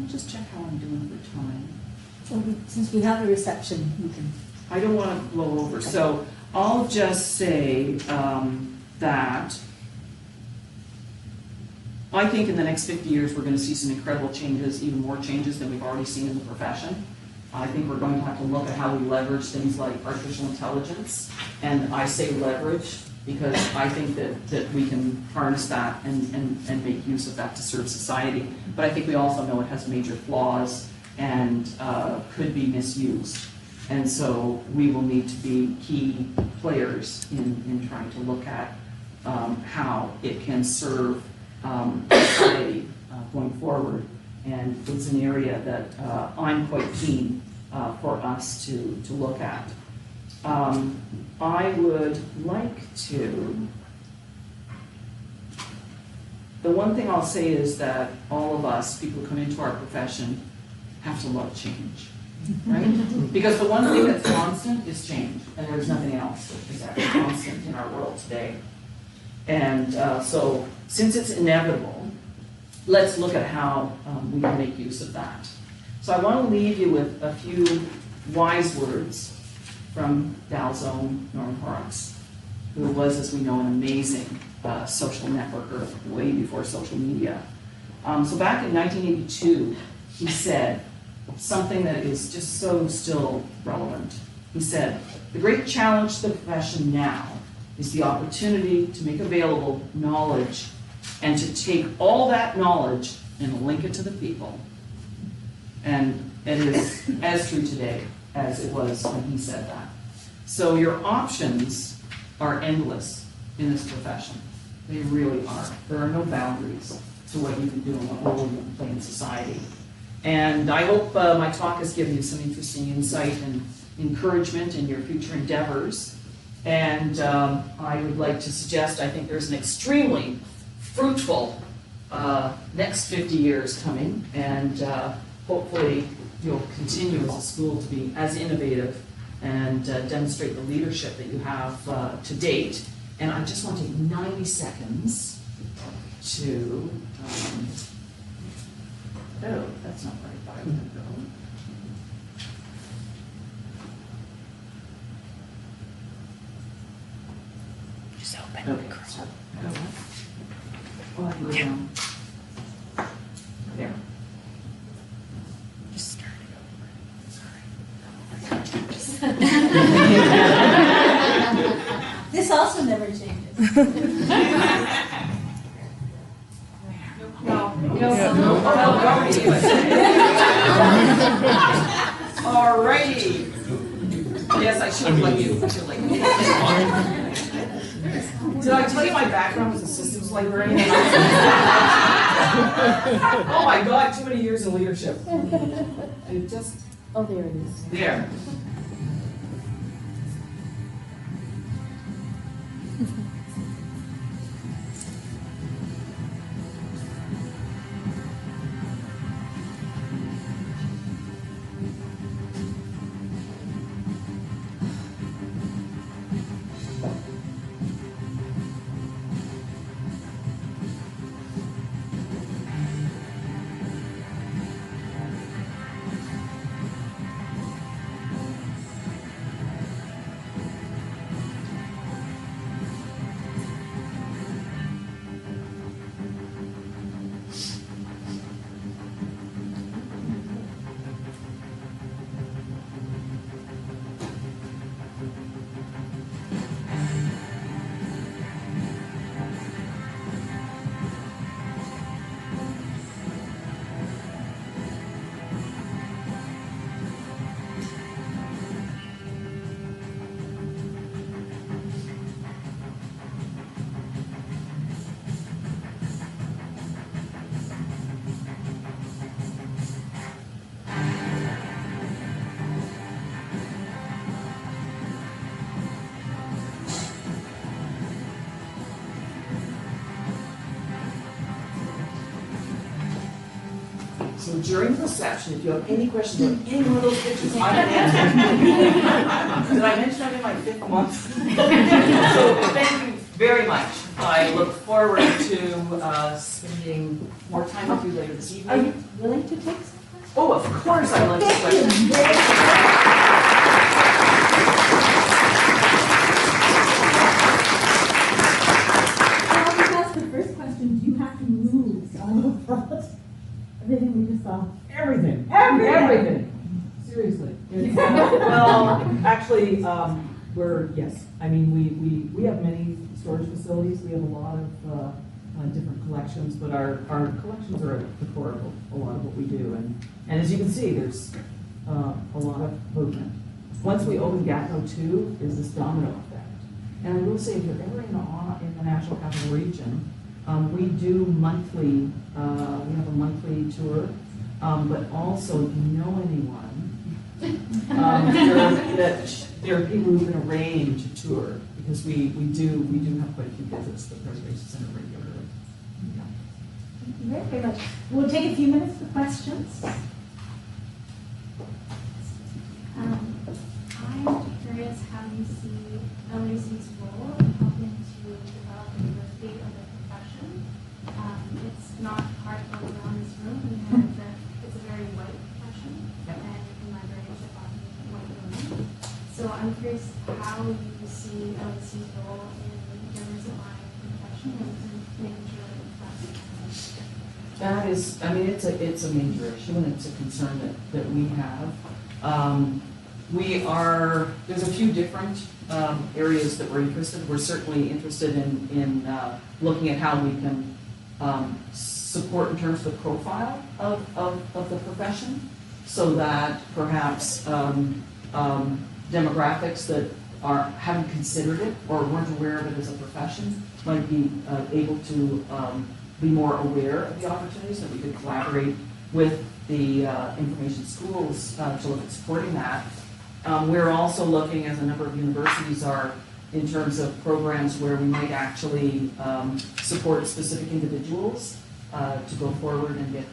I'll just check how I'm doing for time. Well, since we have a reception, you can. I don't want to blow over, so I'll just say that I think in the next 50 years we're going to see some incredible changes, even more changes than we've already seen in the profession. I think we're going to have to look at how we leverage things like artificial intelligence, and I say leverage because I think that we can harness that and make use of that to serve society. But I think we also know it has major flaws and could be misused. And so we will need to be key players in trying to look at how it can serve society going forward. And it's an area that I'm quite keen for us to look at. I would like to, the one thing I'll say is that all of us, people who come into our profession, have to love change, right? Because the one thing that's constant is change, and there's nothing else that is ever constant in our world today. And so, since it's inevitable, let's look at how we can make use of that. So I want to leave you with a few wise words from Dalhousie-Horrocks, who was, as we know, an amazing social networker way before social media. So back in 1982, he said something that is just so still relevant. He said, "The great challenge to the profession now is the opportunity to make available knowledge and to take all that knowledge and link it to the people." And it is as true today as it was when he said that. So your options are endless in this profession. They really are. There are no boundaries to what you can do and what role you can play in society. And I hope my talk has given you some interesting insight and encouragement in your future endeavors. And I would like to suggest, I think there's an extremely fruitful next 50 years coming, and hopefully you'll continue as a school to be as innovative and demonstrate the leadership that you have to date. And I just want to take 90 seconds to, oh, that's not right, I would go. Just open. Okay. Oh, I can go down. There. Just start This also never changes. Alrighty. Yes, I should let you. I should let you. Did I tell you my background was a systems librarian? Oh my God, too many years in leadership. It just, Oh, there it is. there. So during the reception, if you have any questions on any one of those pictures, I can answer. Did I mention I'm in my 5th month? So thank you very much. I look forward to spending more time with you later this Are you evening. willing to take some questions? Oh, of course I'd like to question. Well, because the first question, do you have to move some of everything we just saw? Everything. Everything. Seriously. Well, actually, yes. I mean, we have many storage facilities. We have a lot of different collections, but our collections are at the core of a lot of what we do. And as you can see, there's a lot of movement. Once we open Gatineau 2, there's this domino effect. And I will say, if you're ever in the National Capital Region, we do monthly, we have a monthly tour, but also if you know anyone, there are people who can arrange a tour, because we do have quite a few visits to the Preservation Center regularly. Yeah. Thank you very much. We'll take a few minutes for questions. I'm curious how you see LAC's role in helping to develop the diversity of the profession. It's not hard to go around this room. It's a very white profession, and in librarians are often white women. So I'm curious how you see LAC's role in diversifying the profession and making sure that it's not. That is, I mean, it's a major issue, and it's a concern that we have. There's a few different areas that we're interested. We're certainly interested in looking at how we can support in terms of the profile of the profession, so that perhaps demographics that haven't considered it or weren't aware of it as a profession might be able to be more aware of the opportunities, that we could collaborate with the information schools to look at supporting that. We're also looking, as a number of universities are, in terms of programs where we might actually support specific individuals to go forward and get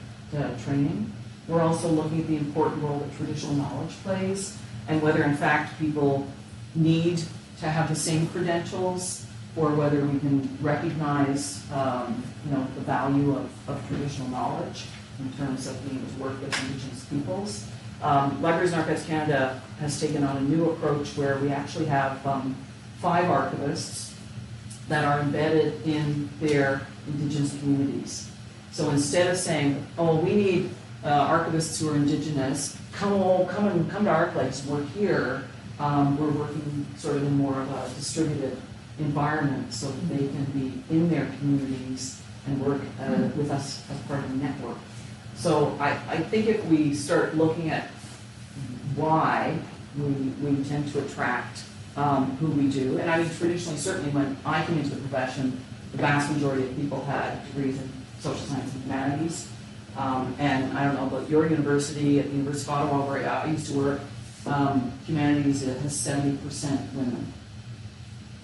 training. We're also looking at the important role that traditional knowledge plays, and whether in fact people need to have the same credentials, or whether we can recognize the value of traditional knowledge in terms of being able to work with Indigenous peoples. Libraries and Archives Canada has taken on a new approach where we actually have 5 archivists that are embedded in their Indigenous communities. So instead of saying, oh, we need archivists who are Indigenous, come to our place, work here, we're working sort of in more of a distributed environment so that they can be in their communities and work with us as part of a network. So I think if we start looking at why we tend to attract who we do, and I mean traditionally, certainly when I came into the profession, the vast majority of people had degrees in social science and humanities. And I don't know about your university, at the University of Ottawa where I used to work, humanities has 70% women.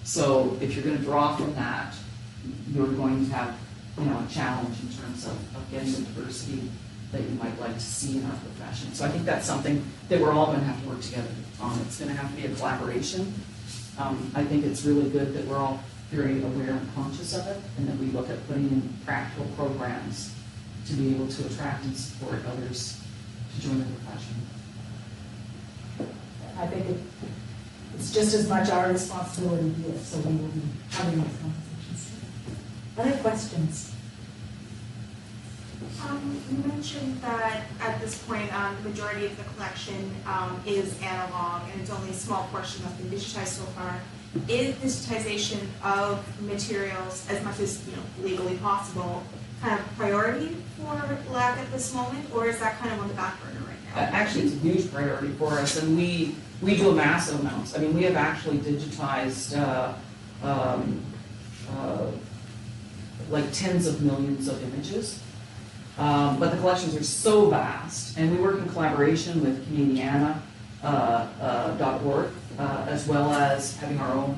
So if you're going to draw from that, you're going to have a challenge in terms of getting the diversity that you might like to see in our profession. So I think that's something that we're all going to have to work together on. It's going to have to be a collaboration. I think it's really good that we're all very aware and conscious of it, and that we look at putting in practical programs to be able to attract and support others to join the profession. I think it's just as much our responsibility here, so we will be having these conversations. Other questions? You mentioned that at this point, the majority of the collection is analog, and it's only a small portion that's been digitized so far. Is digitization of materials, as much as legally possible, kind of priority for LAC at this moment, or is that kind of on the back burner right now? Actually, it's a huge priority for us, and we do a massive amounts. I mean, we have actually digitized like tens of millions of images. But the collections are so vast, and we work in collaboration with Canadiana.org, as well as having our own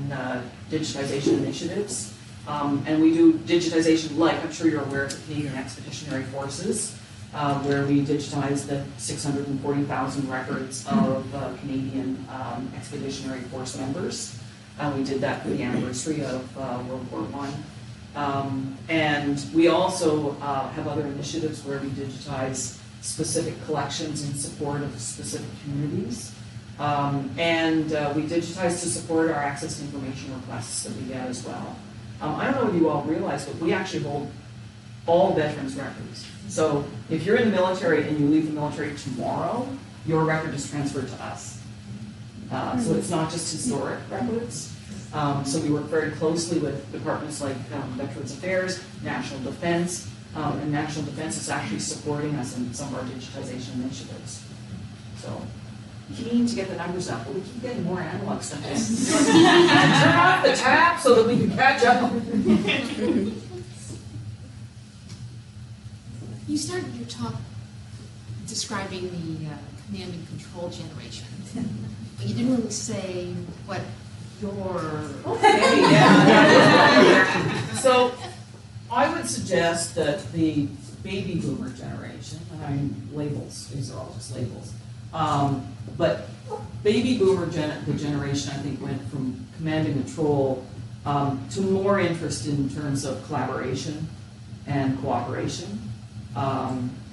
digitization initiatives. And we do digitization, like I'm sure you're aware of the Canadian Expeditionary Forces. where we digitized the 640,000 records of Canadian Expeditionary Force members. We did that for the anniversary of World War I. And we also have other initiatives where we digitize specific collections in support of specific communities. And we digitize to support our access to information requests that we get as well. I don't know if you all realize, but we actually hold all veterans' records. So if you're in the military and you leave the military tomorrow, your record is transferred to us. So it's not just historic records. So we work very closely with departments like Veterans Affairs, National Defense, and National Defense is actually supporting us in some of our digitization initiatives. So keen to get the numbers up, but we keep getting more analog stuff in. Turn off the tap so that we can catch up. You started your talk describing the command and control generation, but you didn't really say what your... Okay, yeah. So I would suggest that the baby boomer generation, I mean, labels, these are all just labels, but baby boomer, the generation I think went from command and control to more interest in terms of collaboration and cooperation.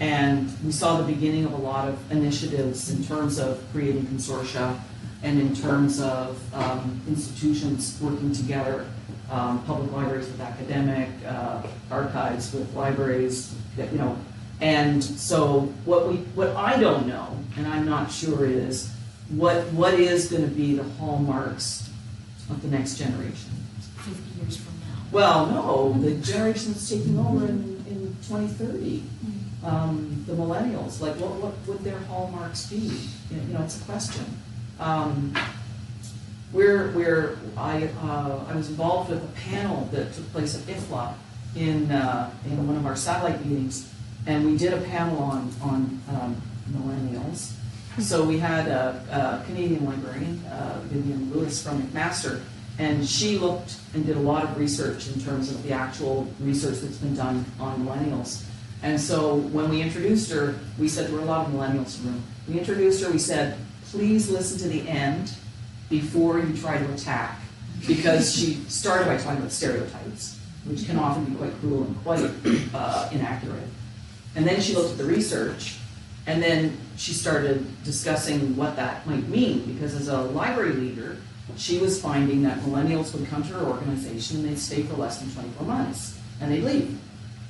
And we saw the beginning of a lot of initiatives in terms of creating consortia and in terms of institutions working together, public libraries with academic, archives with libraries, you know. And so what I don't know, and I'm not sure, is what is going to be the hallmarks of the next generation. 50 years from now. Well, no, the generation that's taking over in 2030, the millennials, like what would their hallmarks be? You know, it's a question. I was involved with a panel that took place at IFLA in one of our satellite meetings, and we did a panel on millennials. So we had a Canadian librarian, Vivian Lewis from McMaster, and she looked and did a lot of research in terms of the actual research that's been done on millennials. And so when we introduced her, we said, there were a lot of millennials in the room. We introduced her, we said, please listen to the end before you try to attack. Because she started by talking about stereotypes, which can often be quite cruel and quite inaccurate. And then she looked at the research, and then she started discussing what that might mean, because as a library leader, she was finding that millennials would come to her organization and they'd stay for less than 24 months, and they'd leave.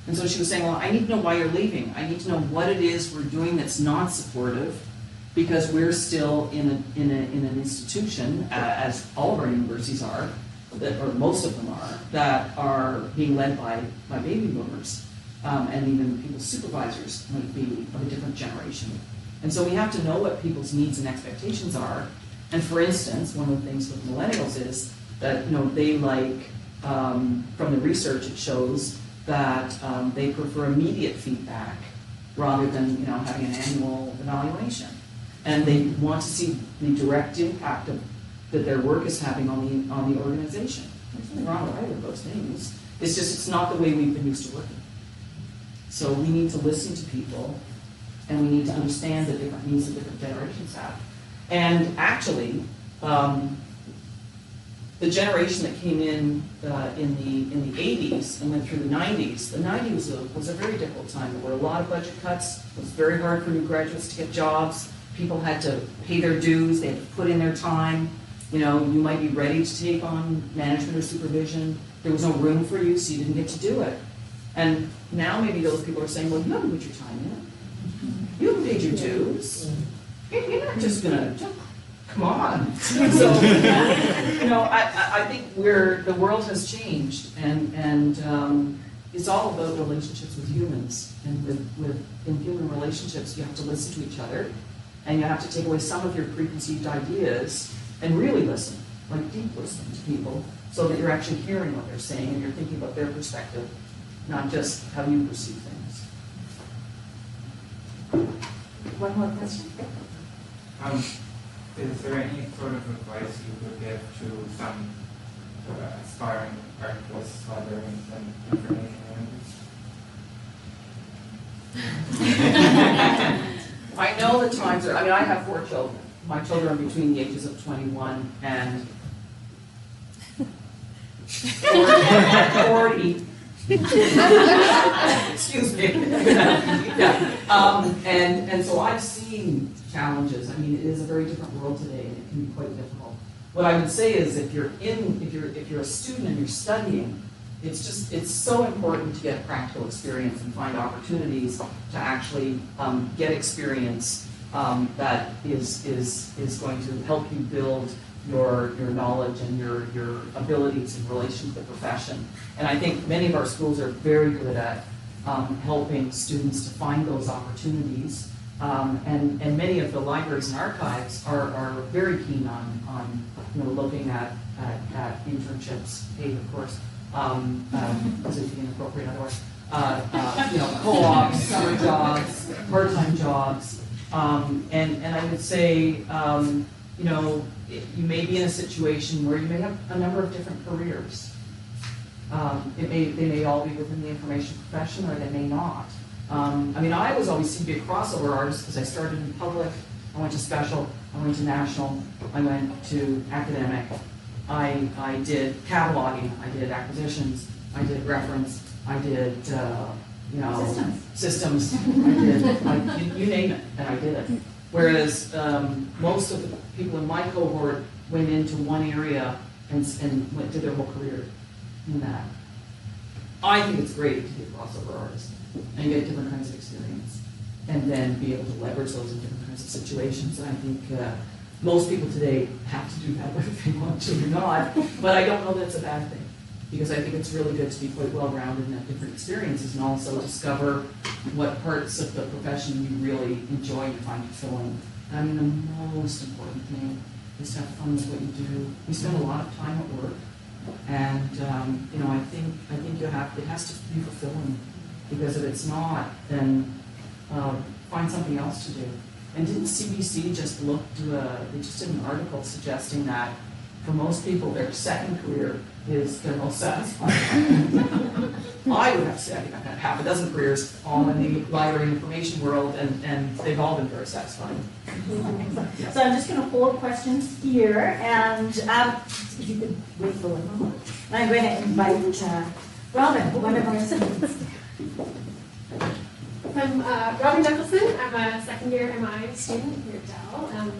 And so she was saying, well, I need to know why you're leaving. I need to know what it is we're doing that's not supportive, because we're still in an institution, as all of our universities are, that, or most of them are, that are being led by baby boomers. And even people's supervisors might be of a different generation. And so we have to know what people's needs and expectations are. And for instance, one of the things with millennials is that, you know, they like, from the research it shows that they prefer immediate feedback rather than, you know, having an annual evaluation. And they want to see the direct impact that their work is having on the organization. There's nothing wrong with either of those things. It's just, it's not the way we've been used to working. So we need to listen to people, and we need to understand the different needs that different generations have. And actually, the generation that came in the 80s and went through the 90s, the 90s was a very difficult time. There were a lot of budget cuts. It was very hard for new graduates to get jobs. People had to pay their dues. They had to put in their time. You know, you might be ready to take on management or supervision. There was no room for you, so you didn't get to do it. And now maybe those people are saying, well, you haven't put your time in. You haven't paid your dues. You're not just gonna, come on. So, you know, I think the world has changed, and it's all about relationships with humans. And in human relationships, you have to listen to each other, and you have to take away some of your preconceived ideas and really listen, like deep listening to people, so that you're actually hearing what they're saying and you're thinking about their perspective, not just how you perceive things. One more question? Is there any sort of advice you would give to some aspiring archivists, librarians, and information managers? of the times, I mean, I have 4 children. My children are between the ages of 21 and 40. Excuse me. Yeah. And so I've seen challenges. I mean, it is a very different world today, and it can be quite difficult. What I would say is, if you're a student and you're studying, it's so important to get practical experience and find opportunities to actually get experience that is going to help you build your knowledge and your abilities in relation to the profession. And I think many of our schools are very good at helping students to find those opportunities. And many of the libraries and archives are very keen on looking at internships, paid of course, is it inappropriate otherwise? Co-ops, summer jobs, part-time jobs, and I would say, you may be in a situation where you may have a number of different careers. They may all be within the information profession, or they may not. I was always seen to be a crossover artist because I started in public, I went to special, I went to national, I went to academic. I did cataloging, I did acquisitions, I did reference, I did, systems. I did, you name it, and I did it. Whereas most of the people in my cohort went into one area and did their whole career in that. I think it's great to be a crossover artist and get different kinds of experience, and then be able to leverage those in different kinds of situations. And I think most people today have to do that, whether they want to or not. But I don't know that it's a bad thing, because I think it's really good to be quite well-rounded and have different experiences, and also discover what parts of the profession you really enjoy and find fulfilling. I mean, the most important thing is to have fun with what you do. We spend a lot of time at work, and I think it has to be fulfilling, because if it's not, then find something else to do. And didn't CBC just they just did an article suggesting that for most people, their second career is their most satisfying. I would have to say, I think I've had half a dozen careers all in the library and information world, and they've all been very satisfying. Excellent. So I'm just going to hold questions here, and if you could wait for one moment. I'm going to invite Robin, one of our assistants. I'm Robin Nicholson. I'm a second year MI student here at Dal, and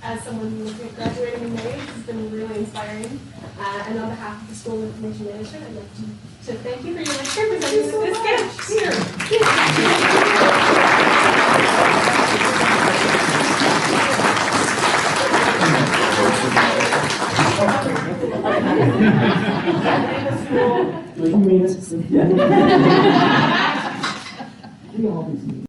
as someone who is graduating in May, this has been really inspiring. And on behalf of the School of Information Management, I'd like to thank you for your lecture and presenting us with this gift. We all